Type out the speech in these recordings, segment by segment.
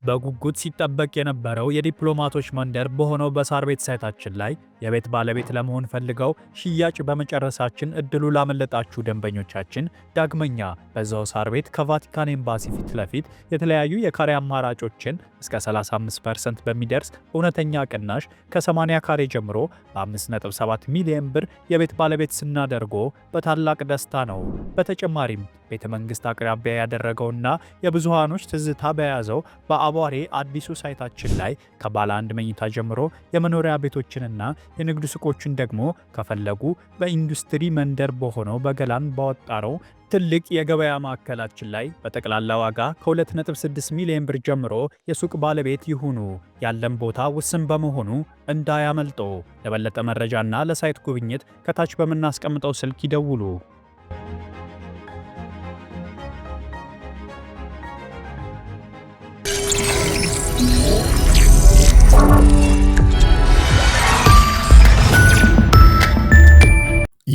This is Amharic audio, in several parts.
በጉጉት ሲጠበቅ የነበረው የዲፕሎማቶች መንደር በሆነው በሳር ቤት ሳይታችን ላይ የቤት ባለቤት ለመሆን ፈልገው ሽያጭ በመጨረሳችን እድሉ ላመለጣችሁ ደንበኞቻችን ዳግመኛ በዛው ሳር ቤት ከቫቲካን ኤምባሲ ፊት ለፊት የተለያዩ የካሬ አማራጮችን እስከ 35% በሚደርስ እውነተኛ ቅናሽ ከ80 ካሬ ጀምሮ በ5.7 ሚሊዮን ብር የቤት ባለቤት ስናደርጎ በታላቅ ደስታ ነው። በተጨማሪም ቤተ መንግስት አቅራቢያ ያደረገውና የብዙሃኖች ትዝታ በያዘው በአቧሬ አዲሱ ሳይታችን ላይ ከባለ አንድ መኝታ ጀምሮ የመኖሪያ ቤቶችንና የንግድ ሱቆችን ደግሞ ከፈለጉ በኢንዱስትሪ መንደር በሆነው በገላን ባወጣረው ትልቅ የገበያ ማዕከላችን ላይ በጠቅላላ ዋጋ ከ2.6 ሚሊዮን ብር ጀምሮ የሱቅ ባለቤት ይሁኑ። ያለን ቦታ ውስን በመሆኑ እንዳያመልጦ። ለበለጠ መረጃና ለሳይት ጉብኝት ከታች በምናስቀምጠው ስልክ ይደውሉ።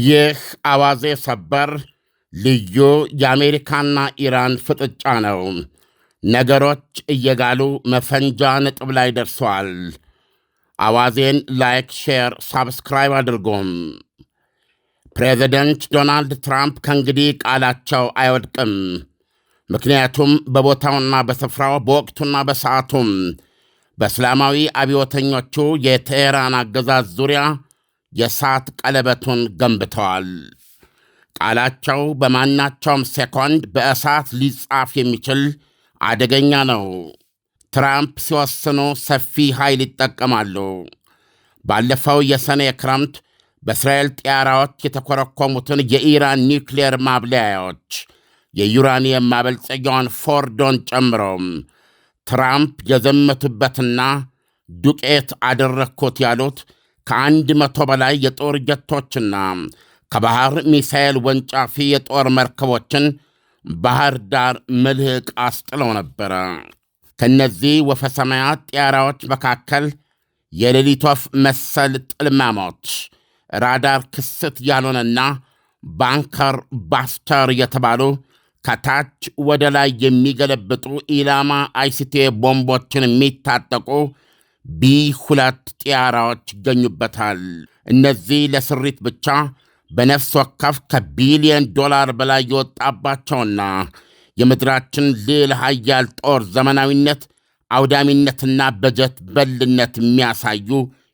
ይህ አዋዜ ሰበር ልዩ የአሜሪካና ኢራን ፍጥጫ ነው። ነገሮች እየጋሉ መፈንጃ ነጥብ ላይ ደርሰዋል። አዋዜን ላይክ፣ ሼር፣ ሳብስክራይብ አድርጎም። ፕሬዚደንት ዶናልድ ትራምፕ ከእንግዲህ ቃላቸው አይወድቅም። ምክንያቱም በቦታውና በስፍራው በወቅቱና በሰዓቱም በእስላማዊ አብዮተኞቹ የቴሄራን አገዛዝ ዙሪያ የእሳት ቀለበቱን ገንብተዋል። ቃላቸው በማናቸውም ሴኮንድ በእሳት ሊጻፍ የሚችል አደገኛ ነው። ትራምፕ ሲወስኑ ሰፊ ኃይል ይጠቀማሉ። ባለፈው የሰኔ ክረምት በእስራኤል ጥያራዎች የተኮረኮሙትን የኢራን ኒውክሌር ማብለያዎች የዩራኒየም ማበልጸጊያውን ፎርዶን ጨምሮ ትራምፕ የዘመቱበትና ዱቄት አደረግኩት ያሉት ከ100 በላይ የጦር ጀቶችና ከባህር ሚሳኤል ወንጫፊ የጦር መርከቦችን ባህር ዳር መልህቅ አስጥለው ነበረ። ከነዚህ ወፈሰማያት ጥያራዎች መካከል የሌሊት ወፍ መሰል ጥልማሞች፣ ራዳር ክስት ያልሆነና ባንከር ባስተር የተባሉ ከታች ወደ ላይ የሚገለብጡ ኢላማ አይሲቲ ቦምቦችን የሚታጠቁ ቢ2 ጥያራዎች ይገኙበታል። እነዚህ ለስሪት ብቻ በነፍስ ወከፍ ከቢሊዮን ዶላር በላይ የወጣባቸውና የምድራችን ልዕለ ኃያል ጦር ዘመናዊነት፣ አውዳሚነትና በጀት በልነት የሚያሳዩ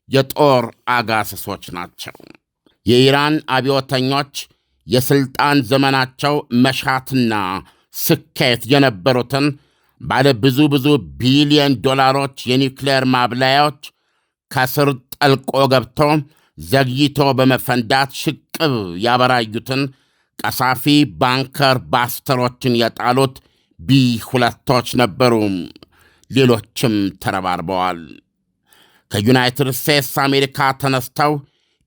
የጦር አጋስሶች ናቸው። የኢራን አብዮተኞች የሥልጣን ዘመናቸው መሻትና ስኬት የነበሩትን ባለ ብዙ ቢሊዮን ዶላሮች የኒውክሌር ማብላያዎች ከስር ጠልቆ ገብቶ ዘግይቶ በመፈንዳት ሽቅብ ያበራዩትን ቀሳፊ ባንከር ባስተሮችን የጣሉት ቢ2ቶች ነበሩ። ሌሎችም ተረባርበዋል። ከዩናይትድ ስቴትስ አሜሪካ ተነስተው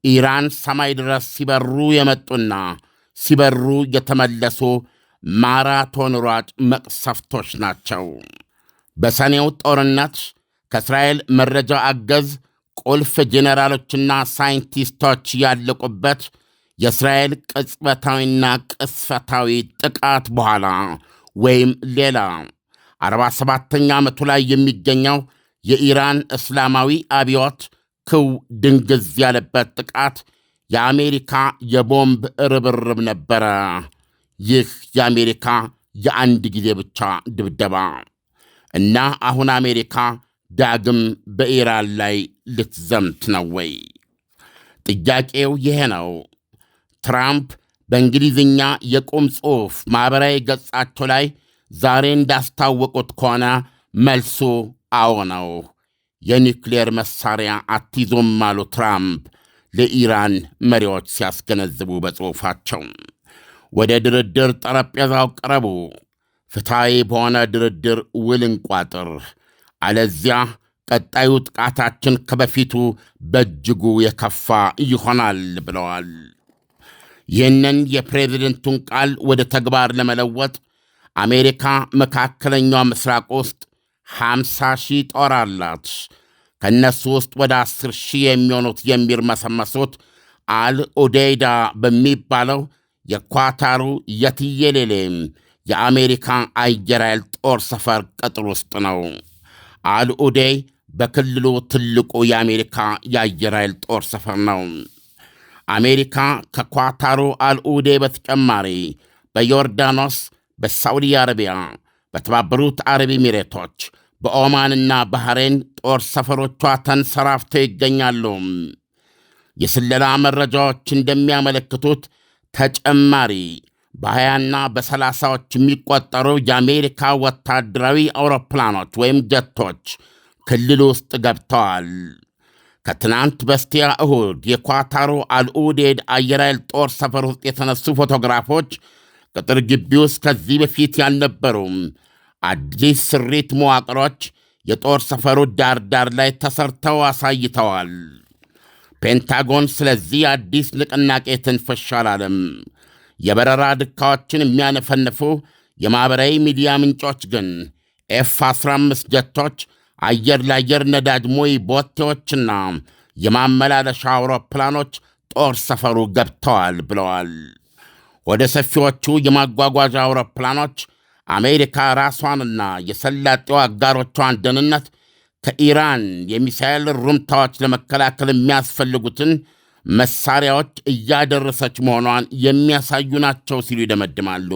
ኢራን ሰማይ ድረስ ሲበሩ የመጡና ሲበሩ የተመለሱ ማራቶን ሯጭ መቅሰፍቶች ናቸው። በሰኔው ጦርነት ከእስራኤል መረጃ አገዝ ቁልፍ ጄኔራሎችና ሳይንቲስቶች ያለቁበት የእስራኤል ቅጽበታዊና ቅስፈታዊ ጥቃት በኋላ ወይም ሌላ 47ኛ ዓመቱ ላይ የሚገኘው የኢራን እስላማዊ አብዮት ክው ድንግዝ ያለበት ጥቃት የአሜሪካ የቦምብ ርብርብ ነበረ። ይህ የአሜሪካ የአንድ ጊዜ ብቻ ድብደባ እና አሁን አሜሪካ ዳግም በኢራን ላይ ልትዘምት ነው ወይ? ጥያቄው ይሄ ነው። ትራምፕ በእንግሊዝኛ የቁም ጽሑፍ ማኅበራዊ ገጻቸው ላይ ዛሬ እንዳስታወቁት ከሆነ መልሱ አዎ ነው። የኒውክሌር መሣሪያ አትይዞም አሉ ትራምፕ ለኢራን መሪዎች ሲያስገነዝቡ በጽሑፋቸው። ወደ ድርድር ጠረጴዛው ቀረቡ። ፍትሐዊ በሆነ ድርድር ውል እንቋጥር፣ አለዚያ ቀጣዩ ጥቃታችን ከበፊቱ በእጅጉ የከፋ ይሆናል ብለዋል። ይህንን የፕሬዝደንቱን ቃል ወደ ተግባር ለመለወጥ አሜሪካ መካከለኛው ምስራቅ ውስጥ 50,000 ጦር አላት። ከእነሱ ውስጥ ወደ 10,000 የሚሆኑት የሚርመሰመሱት አልኡዴይዳ በሚባለው የኳታሩ የትየሌሌም የአሜሪካ አየር ኃይል ጦር ሰፈር ቅጥር ውስጥ ነው። አልኡዴይ በክልሉ ትልቁ የአሜሪካ የአየር ኃይል ጦር ሰፈር ነው። አሜሪካ ከኳታሩ አልኡዴይ በተጨማሪ በዮርዳኖስ፣ በሳዑዲ አረቢያ፣ በተባበሩት አረብ ኤሚሬቶች፣ በኦማንና ባህሬን ጦር ሰፈሮቿ ተንሰራፍተው ይገኛሉ። የስለላ መረጃዎች እንደሚያመለክቱት ተጨማሪ በ20ና በ30ዎች የሚቆጠሩ የአሜሪካ ወታደራዊ አውሮፕላኖች ወይም ጀቶች ክልል ውስጥ ገብተዋል። ከትናንት በስቲያ እሁድ የኳታሩ አልኡዴድ አየር ኃይል ጦር ሰፈር ውስጥ የተነሱ ፎቶግራፎች ቅጥር ግቢ ውስጥ ከዚህ በፊት ያልነበሩ አዲስ ስሪት መዋቅሮች የጦር ሰፈሩ ዳር ላይ ተሰርተው አሳይተዋል። ፔንታጎን ስለዚህ አዲስ ንቅናቄ ትንፍሽ አላለም። የበረራ ድካዎችን የሚያነፈንፉ የማኅበራዊ ሚዲያ ምንጮች ግን ኤፍ-15 ጀቶች፣ አየር ለአየር ነዳጅ ሞይ ቦቴዎችና የማመላለሻ አውሮፕላኖች ጦር ሰፈሩ ገብተዋል ብለዋል። ወደ ሰፊዎቹ የማጓጓዣ አውሮፕላኖች አሜሪካ ራሷንና የሰላጤው አጋሮቿን ደህንነት ከኢራን የሚሳኤል ሩምታዎች ለመከላከል የሚያስፈልጉትን መሳሪያዎች እያደረሰች መሆኗን የሚያሳዩ ናቸው ሲሉ ይደመድማሉ።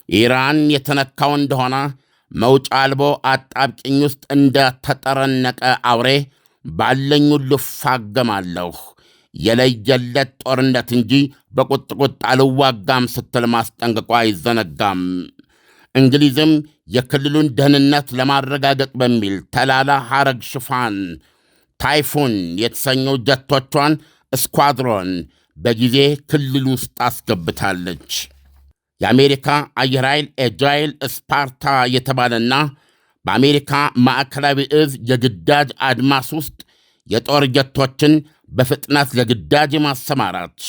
ኢራን የተነካው እንደሆነ መውጫ አልቦ አጣብቅኝ ውስጥ እንደ ተጠረነቀ አውሬ ባለኝ ሁሉ እፋገማለሁ፣ የለየለት ጦርነት እንጂ በቁጥቁጥ አልዋጋም ስትል ማስጠንቀቋ አይዘነጋም። እንግሊዝም የክልሉን ደህንነት ለማረጋገጥ በሚል ተላላ ሐረግ ሽፋን ታይፉን የተሰኘው ጀቶቿን ስኳድሮን በጊዜ ክልል ውስጥ አስገብታለች። የአሜሪካ አየር ኃይል ኤጃይል ስፓርታ የተባለና በአሜሪካ ማዕከላዊ እዝ የግዳጅ አድማስ ውስጥ የጦር ጀቶችን በፍጥነት ለግዳጅ የማሰማራት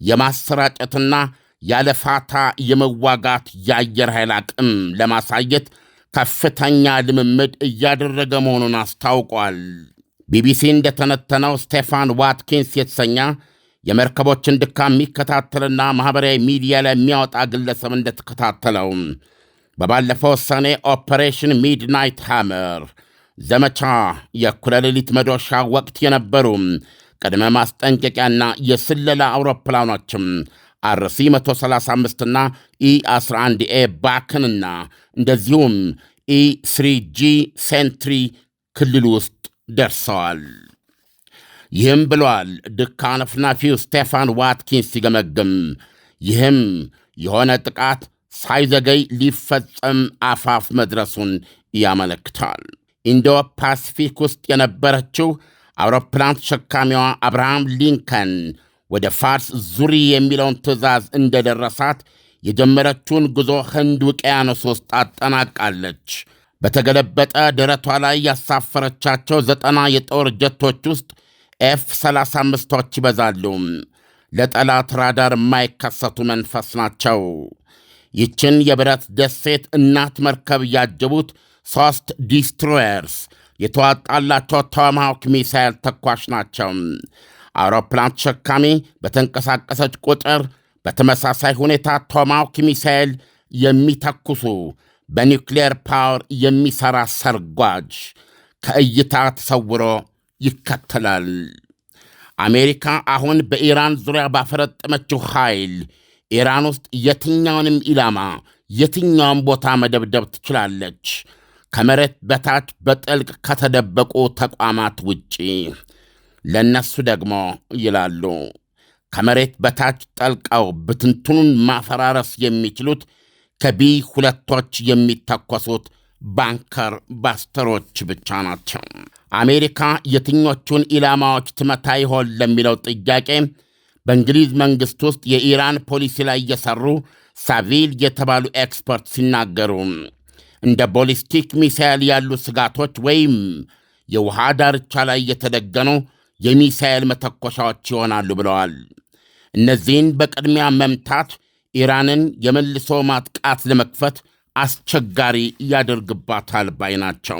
የማሰራጨትና ያለፋታ የመዋጋት የአየር ኃይል አቅም ለማሳየት ከፍተኛ ልምምድ እያደረገ መሆኑን አስታውቋል። ቢቢሲ እንደተነተነው ስቴፋን ዋትኪንስ የተሰኘ የመርከቦችን ድካም የሚከታተልና ማኅበራዊ ሚዲያ ላይ የሚያወጣ ግለሰብ እንደተከታተለው በባለፈው ሰኔ ኦፐሬሽን ሚድናይት ሃመር ዘመቻ የእኩለ ሌሊት መዶሻ ወቅት የነበሩ ቅድመ ማስጠንቀቂያና የስለላ አውሮፕላኖችም አርሲ 135ና ኢ11ኤ ባክንና እንደዚሁም ኢ3ጂ ሴንትሪ ክልል ውስጥ ደርሰዋል። ይህም ብለዋል ድካን አፍናፊው ስቴፋን ዋትኪንስ ሲገመግም፣ ይህም የሆነ ጥቃት ሳይዘገይ ሊፈጸም አፋፍ መድረሱን ያመለክታል። ኢንዶ ፓሲፊክ ውስጥ የነበረችው አውሮፕላን ተሸካሚዋ አብርሃም ሊንከን ወደ ፋርስ ዙሪ የሚለውን ትዕዛዝ እንደደረሳት የጀመረችውን ጉዞ ህንድ ውቅያኖስ ውስጥ አጠናቃለች። በተገለበጠ ደረቷ ላይ ያሳፈረቻቸው 90 የጦር ጀቶች ውስጥ ኤፍ-35ቶች ይበዛሉ። ለጠላት ራዳር የማይከሰቱ መንፈስ ናቸው። ይችን የብረት ደሴት እናት መርከብ ያጀቡት 3 ዲስትሮየርስ የተዋጣላቸው ቶማሃውክ ሚሳይል ተኳሽ ናቸው። አውሮፕላን ተሸካሚ በተንቀሳቀሰች ቁጥር በተመሳሳይ ሁኔታ ቶማሃውክ ሚሳይል የሚተኩሱ በኒውክሌር ፓወር የሚሠራ ሰርጓጅ ከእይታ ተሰውሮ ይከተላል። አሜሪካ አሁን በኢራን ዙሪያ ባፈረጠመችው ኃይል ኢራን ውስጥ የትኛውንም ኢላማ የትኛውን ቦታ መደብደብ ትችላለች፣ ከመሬት በታች በጥልቅ ከተደበቁ ተቋማት ውጪ። ለነሱ ደግሞ ይላሉ ከመሬት በታች ጠልቀው ብትንትኑን ማፈራረስ የሚችሉት ከቢ2ቶች የሚተኮሱት ባንከር ባስተሮች ብቻ ናቸው። አሜሪካ የትኞቹን ኢላማዎች ትመታ ይሆን ለሚለው ጥያቄ በእንግሊዝ መንግሥት ውስጥ የኢራን ፖሊሲ ላይ እየሠሩ ሳቪል የተባሉ ኤክስፐርት ሲናገሩ እንደ ቦሊስቲክ ሚሳይል ያሉ ስጋቶች ወይም የውሃ ዳርቻ ላይ የተደገኑ የሚሳይል መተኮሻዎች ይሆናሉ ብለዋል። እነዚህን በቅድሚያ መምታት ኢራንን የመልሶ ማጥቃት ለመክፈት አስቸጋሪ ያደርግባታል ባይ ናቸው።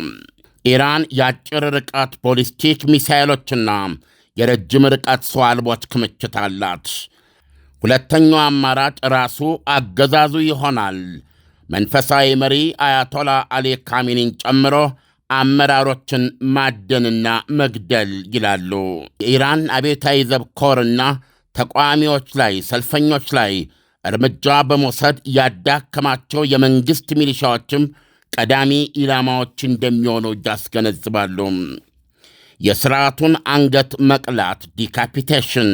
ኢራን የአጭር ርቀት ቦሊስቲክ ሚሳይሎችና የረጅም ርቀት ሰው አልቦች ክምችት አላት። ሁለተኛው አማራጭ ራሱ አገዛዙ ይሆናል። መንፈሳዊ መሪ አያቶላ አሊ ካሚኒን ጨምሮ አመራሮችን ማደንና መግደል ይላሉ። የኢራን አብዮታዊ ዘብ ኮርና ተቃዋሚዎች ላይ፣ ሰልፈኞች ላይ እርምጃ በመውሰድ ያዳከማቸው የመንግሥት ሚሊሻዎችም ቀዳሚ ኢላማዎች እንደሚሆኑ ያስገነዝባሉ። የሥርዓቱን አንገት መቅላት ዲካፒቴሽን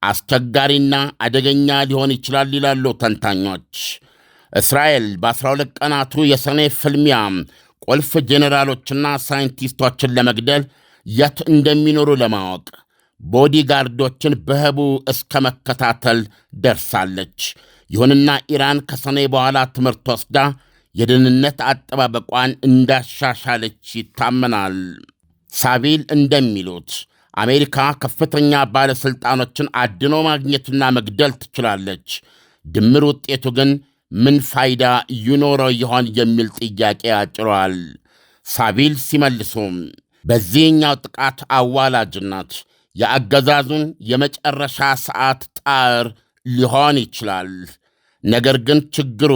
አስቸጋሪና አደገኛ ሊሆን ይችላል ይላሉ ተንታኞች። እስራኤል በ12 ቀናቱ የሰኔ ፍልሚያ ቁልፍ ጄኔራሎችና ሳይንቲስቶችን ለመግደል የት እንደሚኖሩ ለማወቅ ቦዲጋርዶችን በህቡ እስከ መከታተል ደርሳለች። ይሁንና ኢራን ከሰኔ በኋላ ትምህርት ወስዳ የደህንነት አጠባበቋን እንዳሻሻለች ይታመናል። ሳቢል እንደሚሉት አሜሪካ ከፍተኛ ባለሥልጣኖችን አድኖ ማግኘትና መግደል ትችላለች። ድምር ውጤቱ ግን ምን ፋይዳ ይኖረው ይሆን የሚል ጥያቄ አጭሯል። ሳቢል ሲመልሱም በዚህኛው ጥቃት አዋላጅነት የአገዛዙን የመጨረሻ ሰዓት ጣር ሊሆን ይችላል። ነገር ግን ችግሩ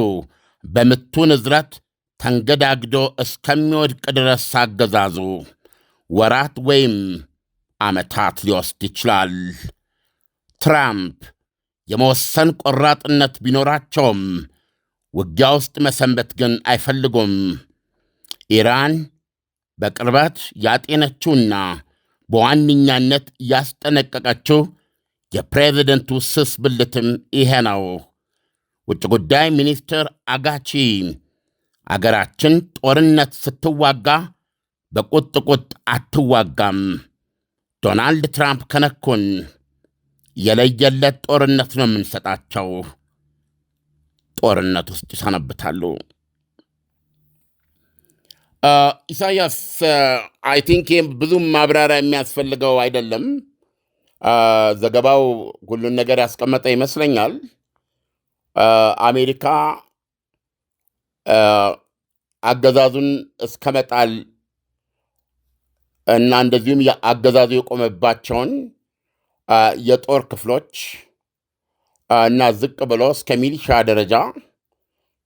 በምቱ ንዝረት ተንገዳግዶ እስከሚወድቅ ድረስ አገዛዙ ወራት ወይም ዓመታት ሊወስድ ይችላል። ትራምፕ የመወሰን ቆራጥነት ቢኖራቸውም ውጊያ ውስጥ መሰንበት ግን አይፈልጉም። ኢራን በቅርበት ያጤነችውና በዋነኛነት ያስጠነቀቀችው የፕሬዝደንቱ ስስ ብልትም ይሄ ነው። ውጭ ጉዳይ ሚኒስትር አጋቺ አገራችን ጦርነት ስትዋጋ በቁጥቁጥ አትዋጋም፣ ዶናልድ ትራምፕ ከነኩን የለየለት ጦርነት ነው የምንሰጣቸው፣ ጦርነት ውስጥ ይሰነብታሉ። ኢሳያስ አይ ቲንክ ብዙም ማብራሪያ የሚያስፈልገው አይደለም። ዘገባው ሁሉን ነገር ያስቀመጠ ይመስለኛል። አሜሪካ አገዛዙን እስከ መጣል እና እንደዚሁም አገዛዙ የቆመባቸውን የጦር ክፍሎች እና ዝቅ ብሎ እስከ ሚሊሻ ደረጃ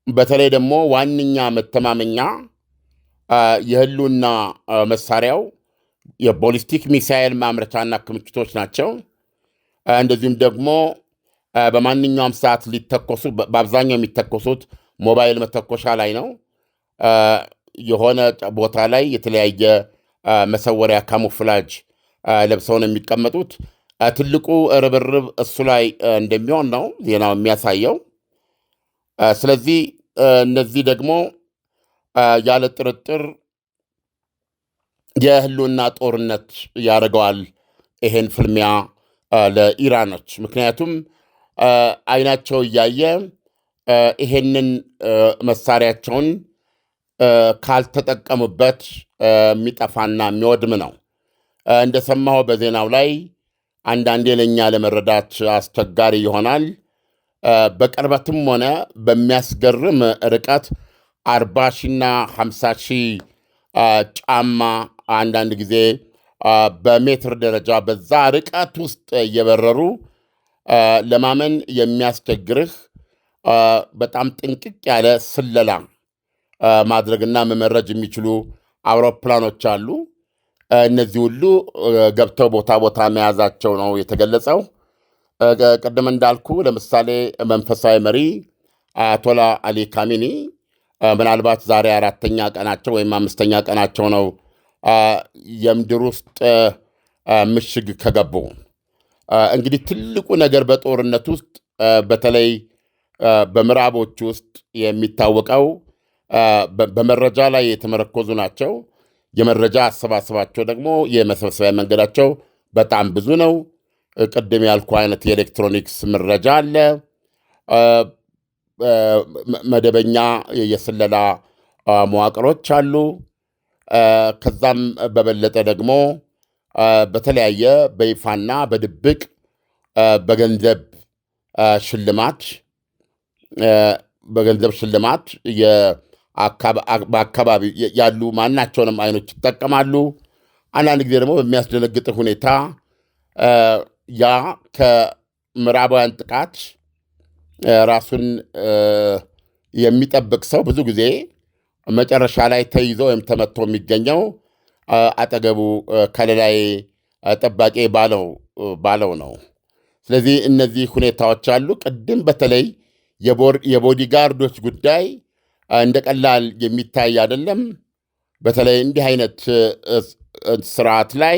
በተለይ ደግሞ ዋነኛ መተማመኛ የህልውና መሳሪያው የቦሊስቲክ ሚሳይል ማምረቻና ክምችቶች ናቸው። እንደዚሁም ደግሞ በማንኛውም ሰዓት ሊተኮሱ በአብዛኛው የሚተኮሱት ሞባይል መተኮሻ ላይ ነው። የሆነ ቦታ ላይ የተለያየ መሰወሪያ ካሙፍላጅ ለብሰው ነው የሚቀመጡት። ትልቁ ርብርብ እሱ ላይ እንደሚሆን ነው ዜናው የሚያሳየው። ስለዚህ እነዚህ ደግሞ ያለ ጥርጥር የህልውና ጦርነት ያደርገዋል ይሄን ፍልሚያ ለኢራኖች። ምክንያቱም አይናቸው እያየ ይሄንን መሳሪያቸውን ካልተጠቀሙበት የሚጠፋና የሚወድም ነው። እንደሰማሁ በዜናው ላይ አንዳንዴ ለእኛ ለመረዳት አስቸጋሪ ይሆናል። በቅርበትም ሆነ በሚያስገርም ርቀት 40 ሺና 50 ሺህ ጫማ አንዳንድ ጊዜ በሜትር ደረጃ በዛ ርቀት ውስጥ እየበረሩ ለማመን የሚያስቸግርህ በጣም ጥንቅቅ ያለ ስለላ ማድረግና መመረጅ የሚችሉ አውሮፕላኖች አሉ። እነዚህ ሁሉ ገብተው ቦታ ቦታ መያዛቸው ነው የተገለጸው። ቅድም እንዳልኩ ለምሳሌ መንፈሳዊ መሪ አያቶላ አሊ ካሚኒ ምናልባት ዛሬ 4ኛ ቀናቸው ወይም 5ኛ ቀናቸው ነው የምድር ውስጥ ምሽግ ከገቡ። እንግዲህ ትልቁ ነገር በጦርነት ውስጥ በተለይ በምዕራቦች ውስጥ የሚታወቀው በመረጃ ላይ የተመረኮዙ ናቸው። የመረጃ አሰባሰባቸው ደግሞ የመሰብሰቢያ መንገዳቸው በጣም ብዙ ነው። ቅድም ያልኩ አይነት የኤሌክትሮኒክስ መረጃ አለ። መደበኛ የስለላ መዋቅሮች አሉ። ከዛም በበለጠ ደግሞ በተለያየ በይፋና በድብቅ በገንዘብ ሽልማት በአካባቢ ያሉ ማናቸውንም አይኖች ይጠቀማሉ። አንዳንድ ጊዜ ደግሞ በሚያስደነግጥ ሁኔታ ያ ከምዕራባውያን ጥቃት ራሱን የሚጠብቅ ሰው ብዙ ጊዜ መጨረሻ ላይ ተይዞ ወይም ተመቶ የሚገኘው አጠገቡ ከለላይ ጠባቂ ባለው ነው። ስለዚህ እነዚህ ሁኔታዎች አሉ። ቅድም በተለይ የቦዲጋርዶች ጉዳይ እንደ ቀላል የሚታይ አይደለም። በተለይ እንዲህ አይነት ስርዓት ላይ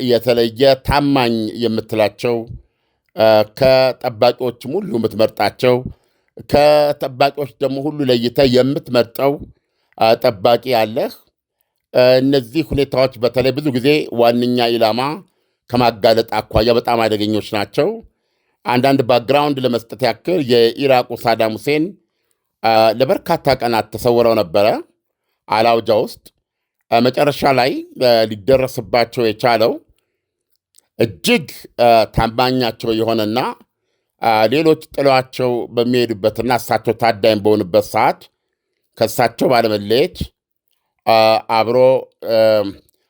የተለየ ታማኝ የምትላቸው ከጠባቂዎችም ሁሉ የምትመርጣቸው ከጠባቂዎች ደግሞ ሁሉ ለይተህ የምትመርጠው ጠባቂ አለህ። እነዚህ ሁኔታዎች በተለይ ብዙ ጊዜ ዋነኛ ኢላማ ከማጋለጥ አኳያ በጣም አደገኞች ናቸው። አንዳንድ ባክግራውንድ ለመስጠት ያክል የኢራቁ ሳዳም ሁሴን ለበርካታ ቀናት ተሰውረው ነበረ አላውጃ ውስጥ። መጨረሻ ላይ ሊደረስባቸው የቻለው እጅግ ታማኛቸው የሆነና ሌሎች ጥሏቸው በሚሄዱበትና እሳቸው ታዳኝ በሆኑበት ሰዓት ከእሳቸው ባለመለየት አብሮ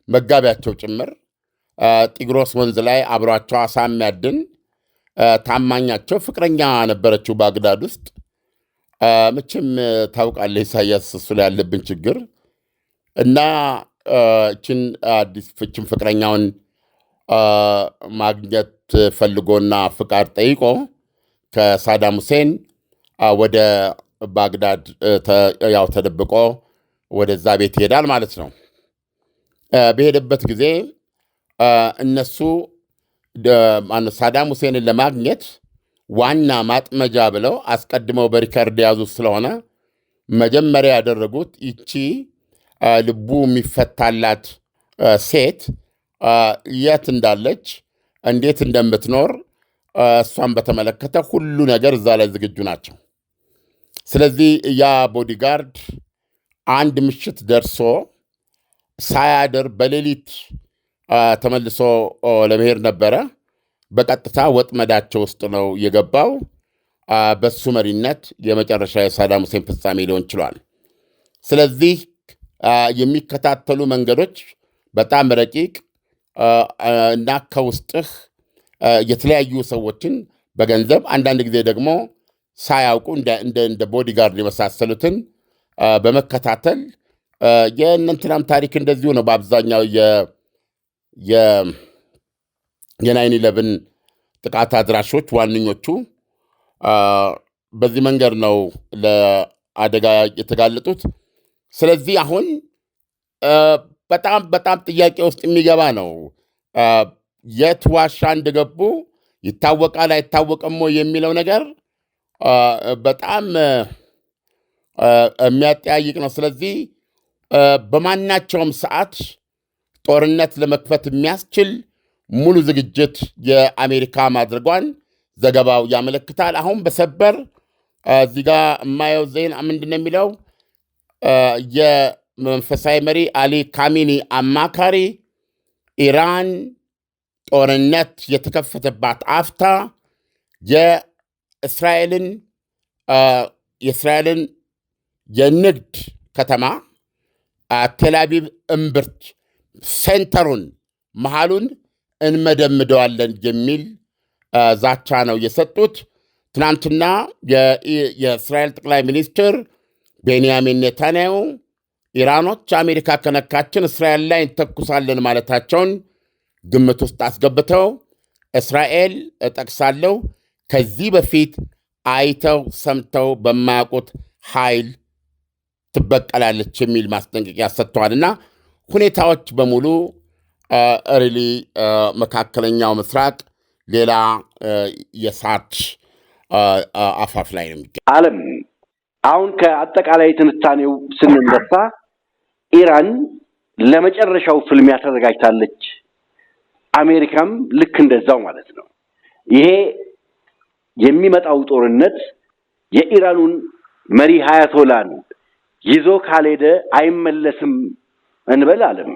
መጋቢያቸው ጭምር ጢግሮስ ወንዝ ላይ አብሯቸው አሳ የሚያድን ታማኛቸው ፍቅረኛ ነበረችው ባግዳድ ውስጥ። መቼም ታውቃለህ ኢሳያስ እሱ ላይ ያለብን ችግር እና ችን ፍቅረኛውን ማግኘት ፈልጎና ፍቃድ ጠይቆ ከሳዳም ሁሴን ወደ ባግዳድ ያው ተደብቆ ወደዛ ቤት ይሄዳል ማለት ነው። በሄደበት ጊዜ እነሱ ሳዳም ሁሴንን ለማግኘት ዋና ማጥመጃ ብለው አስቀድመው በሪከርድ የያዙት ስለሆነ መጀመሪያ ያደረጉት ይቺ ልቡ የሚፈታላት ሴት የት እንዳለች እንዴት እንደምትኖር እሷን በተመለከተ ሁሉ ነገር እዛ ላይ ዝግጁ ናቸው። ስለዚህ ያ ቦዲጋርድ አንድ ምሽት ደርሶ ሳያድር በሌሊት ተመልሶ ለመሄድ ነበረ። በቀጥታ ወጥመዳቸው ውስጥ ነው የገባው። በሱ መሪነት የመጨረሻ የሳዳም ሁሴን ፍጻሜ ሊሆን ችሏል። ስለዚህ የሚከታተሉ መንገዶች በጣም ረቂቅ እና ከውስጥህ የተለያዩ ሰዎችን በገንዘብ አንዳንድ ጊዜ ደግሞ ሳያውቁ እንደ ቦዲጋርድ የመሳሰሉትን በመከታተል የእነንትናም ታሪክ እንደዚሁ ነው። በአብዛኛው የ9/11 ጥቃት አድራሾች ዋነኞቹ በዚህ መንገድ ነው ለአደጋ የተጋለጡት። ስለዚህ አሁን በጣም በጣም ጥያቄ ውስጥ የሚገባ ነው። የት ዋሻ እንደገቡ ይታወቃል አይታወቅም የሚለው ነገር በጣም የሚያጠያይቅ ነው። ስለዚህ በማናቸውም ሰዓት ጦርነት ለመክፈት የሚያስችል ሙሉ ዝግጅት የአሜሪካ ማድረጓን ዘገባው ያመለክታል። አሁን በሰበር እዚህ ጋ የማየው ዜና ምንድን ነው የሚለው የመንፈሳዊ መሪ አሊ ካሚኒ አማካሪ ኢራን ጦርነት የተከፈተባት አፍታ የእስራኤልን የንግድ ከተማ ቴልአቪቭ እምብርት ሴንተሩን መሃሉን እንመደምደዋለን የሚል ዛቻ ነው የሰጡት። ትናንትና የእስራኤል ጠቅላይ ሚኒስትር ቤንያሚን ኔታንያሁ ኢራኖች አሜሪካ ከነካችን እስራኤል ላይ እንተኩሳለን ማለታቸውን ግምት ውስጥ አስገብተው እስራኤል እጠቅሳለሁ ከዚህ በፊት አይተው ሰምተው በማያውቁት ኃይል ትበቀላለች የሚል ማስጠንቀቂያ ሰጥተዋልና ሁኔታዎች በሙሉ ሪሊ መካከለኛው ምስራቅ ሌላ የእሳት አፋፍ ላይ ነው የሚገኘው። ዓለም አሁን ከአጠቃላይ ትንታኔው ስንነሳ ኢራን ለመጨረሻው ፍልሚያ ተዘጋጅታለች። አሜሪካም ልክ እንደዛው ማለት ነው። ይሄ የሚመጣው ጦርነት የኢራኑን መሪ አያቶላን ይዞ ካልሄደ አይመለስም እንበል ዓለም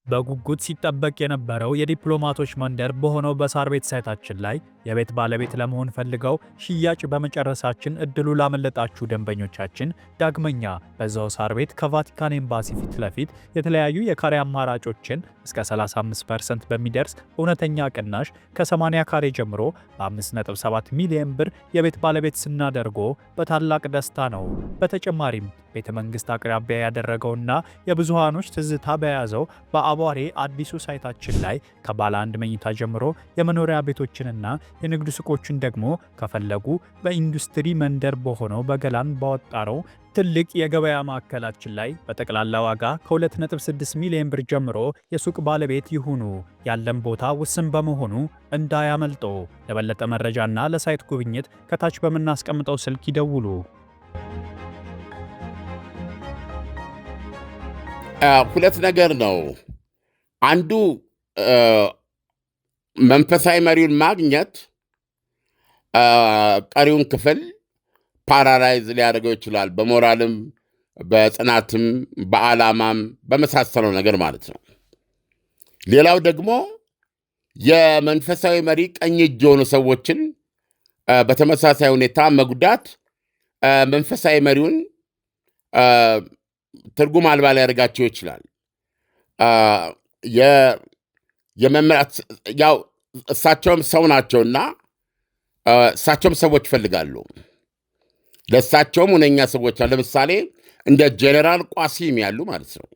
በጉጉት ሲጠበቅ የነበረው የዲፕሎማቶች መንደር በሆነው በሳር ቤት ሳይታችን ላይ የቤት ባለቤት ለመሆን ፈልገው ሽያጭ በመጨረሳችን እድሉ ላመለጣችሁ ደንበኞቻችን ዳግመኛ በዛው ሳር ቤት ከቫቲካን ኤምባሲ ፊት ለፊት የተለያዩ የካሬ አማራጮችን እስከ 35% በሚደርስ እውነተኛ ቅናሽ ከ80 ካሬ ጀምሮ በ5.7 ሚሊዮን ብር የቤት ባለቤት ስናደርጎ በታላቅ ደስታ ነው። በተጨማሪም ቤተ መንግስት አቅራቢያ ያደረገውና የብዙሃኖች ትዝታ በያዘው በአቧሬ አዲሱ ሳይታችን ላይ ከባለ አንድ መኝታ ጀምሮ የመኖሪያ ቤቶችንና የንግድ ሱቆችን ደግሞ ከፈለጉ በኢንዱስትሪ መንደር በሆነው በገላን ባወጣነው ትልቅ የገበያ ማዕከላችን ላይ በጠቅላላ ዋጋ ከ2.6 ሚሊዮን ብር ጀምሮ የሱቅ ባለቤት ይሁኑ። ያለን ቦታ ውስን በመሆኑ እንዳያመልጦ። ለበለጠ መረጃና ለሳይት ጉብኝት ከታች በምናስቀምጠው ስልክ ይደውሉ። ሁለት ነገር ነው። አንዱ መንፈሳዊ መሪውን ማግኘት ቀሪውን ክፍል ፓራላይዝ ሊያደርገው ይችላል። በሞራልም በጽናትም በዓላማም በመሳሰለው ነገር ማለት ነው። ሌላው ደግሞ የመንፈሳዊ መሪ ቀኝ እጅ የሆኑ ሰዎችን በተመሳሳይ ሁኔታ መጉዳት መንፈሳዊ መሪውን ትርጉም አልባ ሊያደርጋቸው ይችላል። የመምራት ያው እሳቸውም ሰው ናቸውና እሳቸውም ሰዎች ይፈልጋሉ። ለእሳቸውም ሁነኛ ሰዎች ለምሳሌ እንደ ጄኔራል ቋሲም ያሉ ማለት ነው።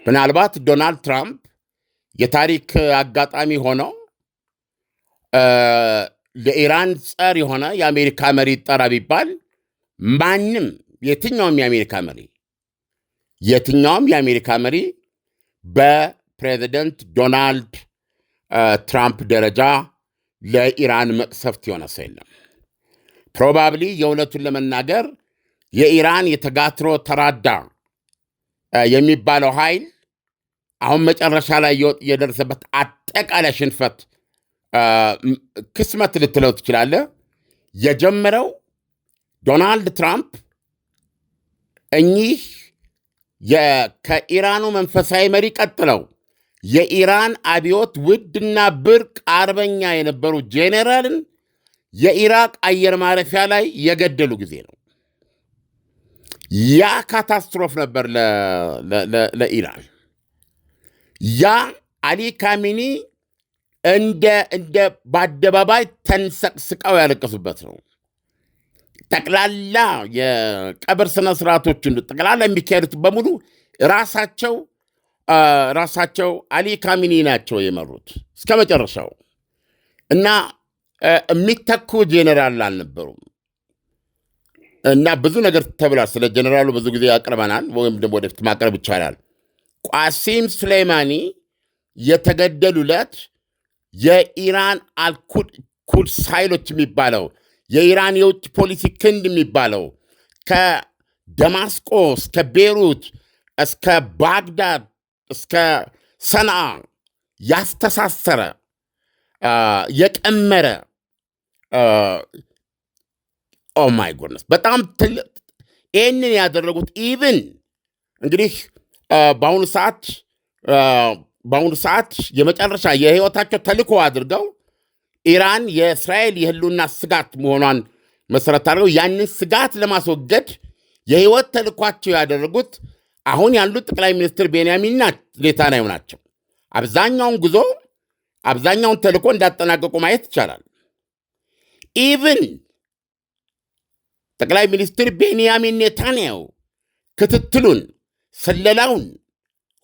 ምናልባት ዶናልድ ትራምፕ የታሪክ አጋጣሚ ሆነው ለኢራን ጸር የሆነ የአሜሪካ መሪ ጠራ ቢባል ማንም የትኛውም የአሜሪካ መሪ በፕሬዚደንት ዶናልድ ትራምፕ ደረጃ ለኢራን መቅሰፍት የሆነ ሰው የለም። ፕሮባብሊ የእውነቱን ለመናገር የኢራን የተጋትሮ ተራዳ የሚባለው ኃይል አሁን መጨረሻ ላይ የደረሰበት አጠቃላይ ሽንፈት ክስመት ልትለው ትችላለህ። የጀመረው ዶናልድ ትራምፕ እኚህ ከኢራኑ መንፈሳዊ መሪ ቀጥለው የኢራን አብዮት ውድና ብርቅ አርበኛ የነበሩ ጄኔራልን የኢራቅ አየር ማረፊያ ላይ የገደሉ ጊዜ ነው። ያ ካታስትሮፍ ነበር ለኢራን። ያ አሊ ካሚኒ እንደ በአደባባይ ተንሰቅስቀው ያለቀሱበት ነው። ጠቅላላ የቀብር ስነ ስርዓቶችን ጠቅላላ የሚካሄዱት በሙሉ ራሳቸው አሊ ካሚኒ ናቸው የመሩት እስከ መጨረሻው እና የሚተኩ ጄኔራል አልነበሩም። እና ብዙ ነገር ተብሏል። ስለ ጄኔራሉ ብዙ ጊዜ ያቀርበናል፣ ወይም ደግሞ ወደፊት ማቅረብ ይቻላል። ቋሲም ሱሌይማኒ የተገደሉለት የኢራን አልኩድስ ኃይሎች የሚባለው የኢራን የውጭ ፖሊሲ ክንድ የሚባለው ከደማስቆ እስከ ቤሩት እስከ ባግዳድ እስከ ሰንዓ ያስተሳሰረ የቀመረ ኦ ማይ ጎድነስ በጣም ይህንን ያደረጉት ኢቭን እንግዲህ በአሁኑ ሰዓት የመጨረሻ የህይወታቸው ተልእኮ አድርገው ኢራን የእስራኤል የህልውና ስጋት መሆኗን መሰረት አድርገው ያንን ስጋት ለማስወገድ የህይወት ተልእኳቸው ያደረጉት አሁን ያሉት ጠቅላይ ሚኒስትር ቤንያሚን ኔታንያሁ ናቸው። አብዛኛውን ተልእኮ እንዳጠናቀቁ ማየት ይቻላል። ኢቭን ጠቅላይ ሚኒስትር ቤንያሚን ኔታንያሁ ክትትሉን፣ ስለላውን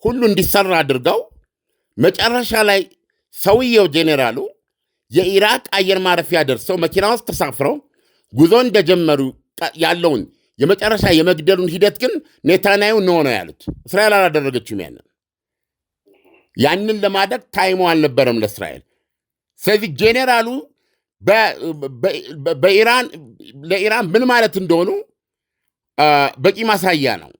ሁሉ እንዲሰራ አድርገው መጨረሻ ላይ ሰውየው ጄኔራሉ የኢራቅ አየር ማረፊያ ደርሰው መኪና ውስጥ ተሳፍረው ጉዞ እንደጀመሩ ያለውን የመጨረሻ የመግደሉን ሂደት ግን ኔታንያሁ ነው ያሉት። እስራኤል አላደረገችም። ያንን ለማድረግ ታይሞ አልነበረም ለእስራኤል። ስለዚህ ጄኔራሉ ለኢራን ምን ማለት እንደሆኑ በቂ ማሳያ ነው።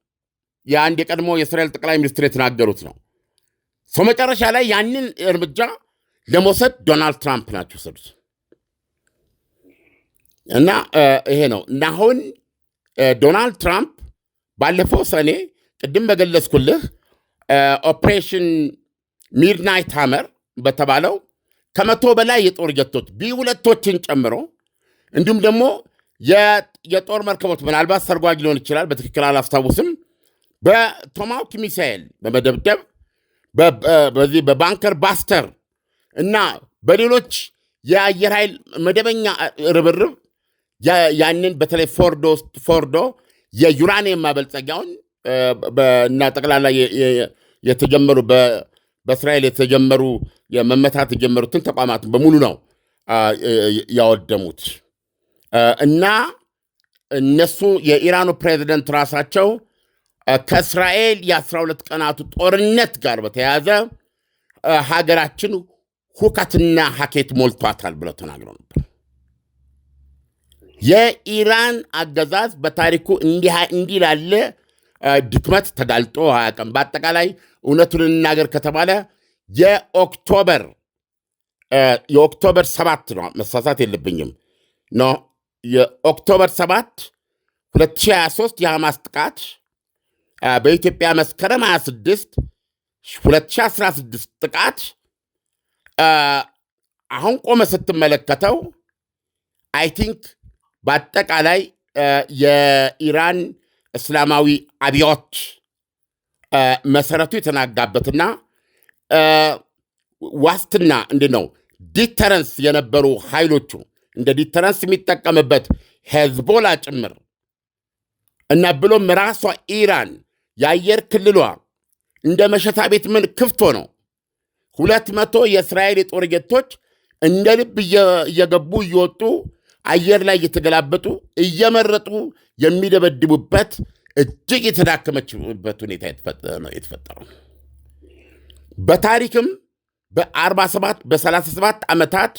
የአንድ የቀድሞ የእስራኤል ጠቅላይ ሚኒስትር የተናገሩት ነው። ሰው መጨረሻ ላይ ያንን እርምጃ ለመውሰድ ዶናልድ ትራምፕ ናቸው ሰዱት እና ይሄ ነው እና አሁን ዶናልድ ትራምፕ ባለፈው ሰኔ ቅድም በገለጽኩልህ ኦፕሬሽን ሚድናይት ሃመር በተባለው ከ100 በላይ የጦር ጀቶች ቢ2ቶችን ጨምሮ እንዲሁም ደግሞ የጦር መርከቦች ምናልባት ሰርጓጅ ሊሆን ይችላል፣ በትክክል አላስታውስም፣ በቶማሃውክ ሚሳኤል በመደብደብ በዚህ በባንከር ባስተር እና በሌሎች የአየር ኃይል መደበኛ ርብርብ ያንን በተለይ ፎርዶ የዩራኒየም ማበልጸጊያውን እና ጠቅላላ የተጀመሩ በእስራኤል የተጀመሩ የመመታት የጀመሩትን ተቋማትን በሙሉ ነው ያወደሙት። እና እነሱ የኢራኑ ፕሬዚደንት ራሳቸው ከእስራኤል የ12 ቀናቱ ጦርነት ጋር በተያያዘ ሀገራችን ሁከትና ሀኬት ሞልቷታል ብለው ተናግረው ነበር። የኢራን አገዛዝ በታሪኩ እንዲህ ላለ ድክመት ተጋልጦ አያውቅም። በአጠቃላይ እውነቱን እንናገር ከተባለ የኦክቶበር 7 ነው፣ መሳሳት የለብኝም ነው የኦክቶበር 7 2023 የሐማስ ጥቃት በኢትዮጵያ መስከረም 26 2016 ጥቃት አሁን ቆመ ስትመለከተው አይ ቲንክ በአጠቃላይ የኢራን እስላማዊ አብዮት መሰረቱ የተናጋበትና ዋስትና እንዴት ነው ዲተረንስ የነበሩ ኃይሎቹ እንደ ዲተረንስ የሚጠቀምበት ሄዝቦላ ጭምር እና ብሎም ራሷ ኢራን የአየር ክልሏ እንደ መሸታ ቤት ምን ክፍቶ ነው 200 የእስራኤል የጦር ጀቶች እንደ ልብ እየገቡ እየወጡ አየር ላይ እየተገላበጡ እየመረጡ የሚደበድቡበት እጅግ የተዳከመችበት ሁኔታ የተፈጠረው። በታሪክም በ37 ዓመታት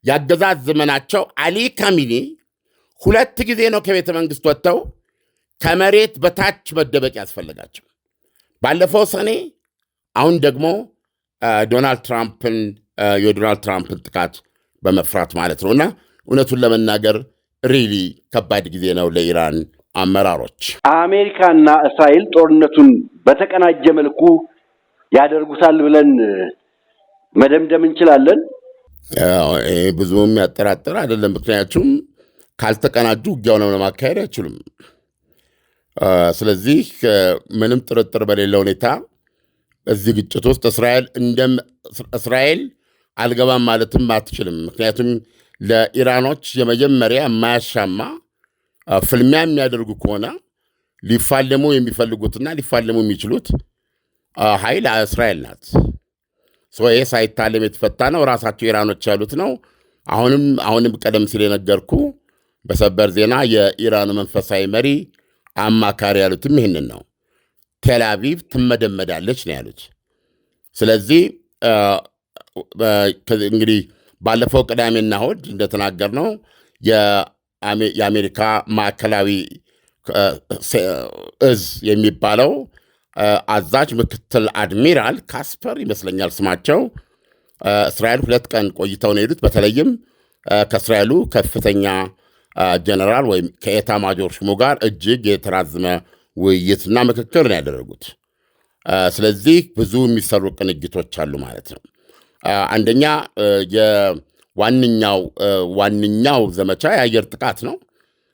ያገዛዝ ዘመናቸው አሊ ካሚኒ 2 ጊዜ ነው ከቤተ መንግሥት ወጥተው ከመሬት በታች መደበቅ ያስፈልጋቸው። ባለፈው ሰኔ፣ አሁን ደግሞ የዶናልድ ትራምፕን ጥቃት በመፍራት ማለት ነውና እውነቱን ለመናገር ሪሊ ከባድ ጊዜ ነው ለኢራን አመራሮች። አሜሪካና እስራኤል ጦርነቱን በተቀናጀ መልኩ ያደርጉታል ብለን መደምደም እንችላለን። ብዙ የሚያጠራጥር አይደለም። ምክንያቱም ካልተቀናጁ ውጊያውን ለማካሄድ አይችሉም። ስለዚህ ምንም ጥርጥር በሌለ ሁኔታ እዚህ ግጭት ውስጥ እስራኤል አልገባም ማለትም አትችልም። ምክንያቱም ለኢራኖች የመጀመሪያ የማያሻማ ፍልሚያ የሚያደርጉ ከሆነ ሊፋለሙ የሚፈልጉትና ሊፋለሙ የሚችሉት ኃይል እስራኤል ናት። ይህ ሳይታለም የተፈታ ነው። ራሳቸው ኢራኖች ያሉት ነው። አሁንም ቀደም ሲል የነገርኩ በሰበር ዜና የኢራኑ መንፈሳዊ መሪ አማካሪ ያሉትም ይህንን ነው። ቴል አቪቭ ትመደመዳለች ነው ያሉት። ስለዚህ እንግዲህ ባለፈው ቅዳሜና እሑድ እንደተናገርነው የአሜሪካ ማዕከላዊ እዝ የሚባለው አዛዥ ምክትል አድሚራል ካስፐር ይመስለኛል ስማቸው፣ እስራኤል 2 ቀን ቆይተው ነው የሄዱት። በተለይም ከእስራኤሉ ከፍተኛ ጀነራል ወይም ከኤታ ማጆር ሹሙ ጋር እጅግ የተራዘመ ውይይትና ምክክር ነው ያደረጉት። ስለዚህ ብዙ የሚሰሩ ቅንጅቶች አሉ ማለት ነው። አንደኛ ዋነኛው ዘመቻ የአየር ጥቃት ነው።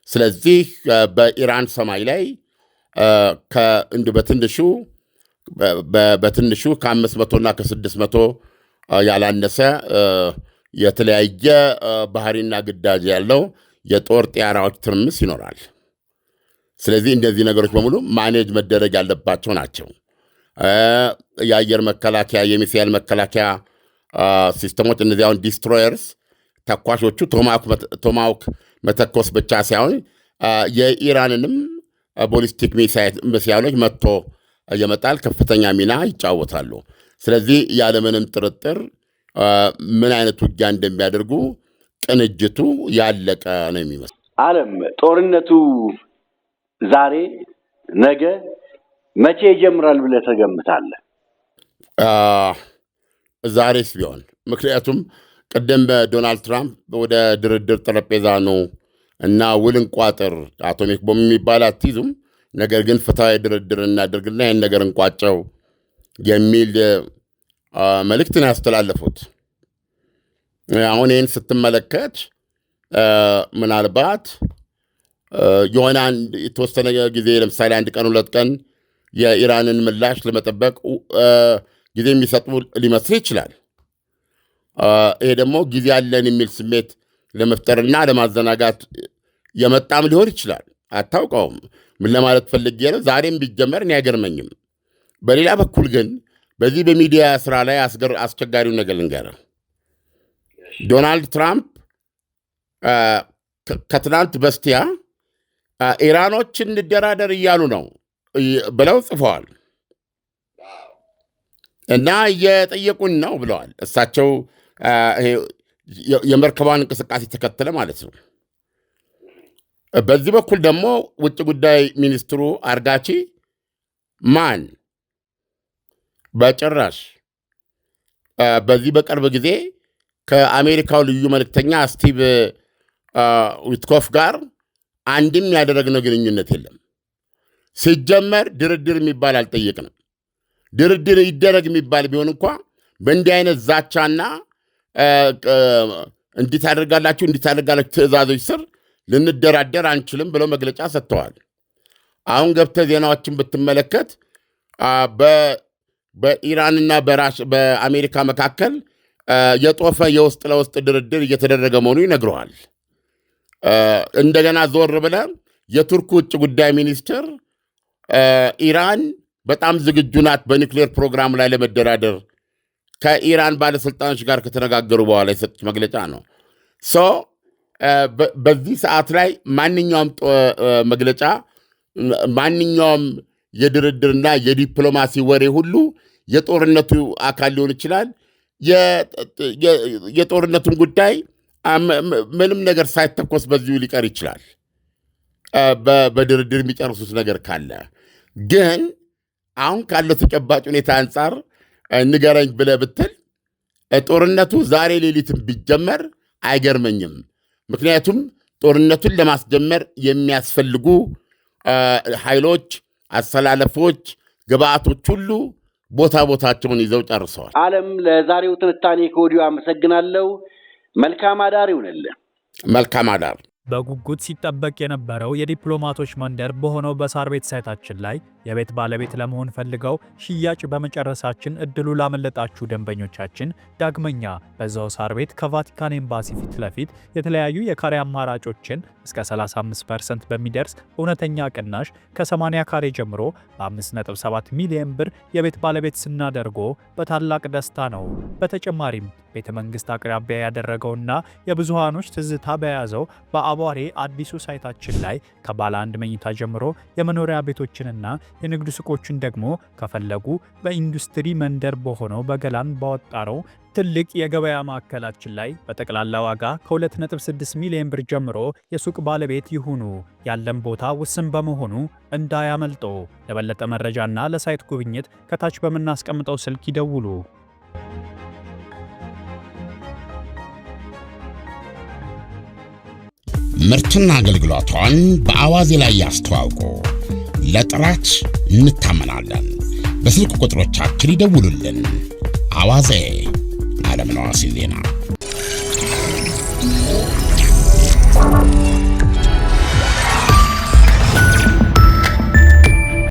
ስለዚህ በኢራን ሰማይ ላይ በትንሹ ከ500 እና ከ600 ያላነሰ የተለያየ ባህሪና ግዳጅ ያለው የጦር ጢያራዎች ትርምስ ይኖራል። ስለዚህ እንደዚህ ነገሮች በሙሉ ማኔጅ መደረግ ያለባቸው ናቸው። የአየር መከላከያ፣ የሚሳኤል መከላከያ ሲስተሞች፣ እነዚያውን ዲስትሮየርስ ተኳሾቹ ቶማሃውክ መተኮስ ብቻ ሳይሆን የኢራንንም ቦሊስቲክ ሚሳይሎች መጥቶ የመጣል ከፍተኛ ሚና ይጫወታሉ። ስለዚህ ያለምንም ጥርጥር ምን አይነት ውጊያ እንደሚያደርጉ ቅንጅቱ ያለቀ ነው የሚመስለው። ዓለም ጦርነቱ ዛሬ፣ ነገ፣ መቼ ይጀምራል ብለህ ትገምታለህ? ዛሬስ ቢሆን ምክንያቱም ቅድም በዶናልድ ትራምፕ ወደ ድርድር ጠረጴዛ ነው እና ውልን ቋጥር አቶሚክ ቦምብ የሚባል አትይዙም፣ ነገር ግን ፍትሐዊ ድርድር እናደርግና ይህን ነገር እንቋጨው የሚል መልእክት ነው ያስተላለፉት። አሁን ይህን ስትመለከት ምናልባት የሆነ የተወሰነ ጊዜ ለምሳሌ 1 ቀን 2 ቀን የኢራንን ምላሽ ለመጠበቅ ጊዜ የሚሰጡ ሊመስል ይችላል። ይሄ ደግሞ ጊዜ ያለን የሚል ስሜት ለመፍጠርና ለማዘናጋት የመጣም ሊሆን ይችላል። አታውቀውም። ምን ለማለት ፈልጌ ነው? ዛሬም ቢጀመር እኔ አይገርመኝም። በሌላ በኩል ግን በዚህ በሚዲያ ስራ ላይ አስቸጋሪው ነገር ልንገርህ። ዶናልድ ትራምፕ ከትናንት በስቲያ ኢራኖች እንደራደር እያሉ ነው ብለው ጽፈዋል እና እየጠየቁን ነው ብለዋል። እሳቸው የመርከቧን እንቅስቃሴ ተከተለ ማለት ነው። በዚህ በኩል ደግሞ ውጭ ጉዳይ ሚኒስትሩ አርጋቺ ማን በጭራሽ በዚህ በቅርብ ጊዜ ከአሜሪካው ልዩ መልእክተኛ ስቲቭ ዊትኮፍ ጋር አንድም ያደረግነው ግንኙነት የለም። ሲጀመር ድርድር የሚባል አልጠየቅንም። ድርድር ይደረግ የሚባል ቢሆን እንኳ በእንዲህ አይነት ዛቻና እንዲታደርጋላችሁ ትዕዛዞች ስር ልንደራደር አንችልም ብለው መግለጫ ሰጥተዋል። አሁን ገብተህ ዜናዎችን ብትመለከት በኢራንና በአሜሪካ መካከል የጦፈ የውስጥ ለውስጥ ድርድር እየተደረገ መሆኑ ይነግረዋል። እንደገና ዞር ብለህ የቱርክ ውጭ ጉዳይ ሚኒስትር ኢራን በጣም ዝግጁ ናት በኒውክሌር ፕሮግራም ላይ ለመደራደር ከኢራን ባለሥልጣኖች ጋር ከተነጋገሩ በኋላ የሰጡት መግለጫ ነው። በዚህ ሰዓት ላይ ማንኛውም መግለጫ፣ ማንኛውም የድርድርና የዲፕሎማሲ ወሬ ሁሉ የጦርነቱ አካል ሊሆን ይችላል። የጦርነቱን ጉዳይ ምንም ነገር ሳይተኮስ በዚሁ ሊቀር ይችላል። በድርድር የሚጨርሱት ነገር ካለ ግን አሁን ካለው ተጨባጭ ሁኔታ አንጻር ንገረኝ ብለህ ብትል ጦርነቱ ዛሬ ሌሊትም ቢጀመር አይገርመኝም። ምክንያቱም ጦርነቱን ለማስጀመር የሚያስፈልጉ ኃይሎች፣ አሰላለፎች፣ ግብአቶች ሁሉ ቦታቸውን ይዘው ጨርሰዋል። ዓለም፣ ለዛሬው ትንታኔ ከወዲሁ አመሰግናለሁ። መልካም አዳር ይሁንልህ። መልካም አዳር። በጉጉት ሲጠበቅ የነበረው የዲፕሎማቶች መንደር በሆነው በሳር ቤት ሳይታችን ላይ የቤት ባለቤት ለመሆን ፈልገው ሽያጭ በመጨረሳችን እድሉ ላመለጣችሁ ደንበኞቻችን ዳግመኛ በዛው ሳር ቤት ከቫቲካን ኤምባሲ ፊት ለፊት የተለያዩ የካሬ አማራጮችን እስከ 35% በሚደርስ እውነተኛ ቅናሽ ከ80 ካሬ ጀምሮ በ5.7 ሚሊዮን ብር የቤት ባለቤት ስናደርጎ በታላቅ ደስታ ነው። በተጨማሪም ቤተ መንግስት አቅራቢያ ያደረገውና የብዙሃኖች ትዝታ በያዘው በአቧሬ አዲሱ ሳይታችን ላይ ከባለ 1 መኝታ ጀምሮ የመኖሪያ ቤቶችንና የንግድ ሱቆችን ደግሞ ከፈለጉ በኢንዱስትሪ መንደር በሆነው በገላን ባወጣረው ትልቅ የገበያ ማዕከላችን ላይ በጠቅላላ ዋጋ ከ2.6 ሚሊዮን ብር ጀምሮ የሱቅ ባለቤት ይሁኑ። ያለን ቦታ ውስን በመሆኑ እንዳያመልጦ። ለበለጠ መረጃና ለሳይት ጉብኝት ከታች በምናስቀምጠው ስልክ ይደውሉ። ምርትና አገልግሎቷን በአዋዜ ላይ ያስተዋውቁ። ለጥራች እንታመናለን። በስልክ ቁጥሮቻችን ይደውሉልን። አዋዜ ዓለምነህ ዋሴ ዜና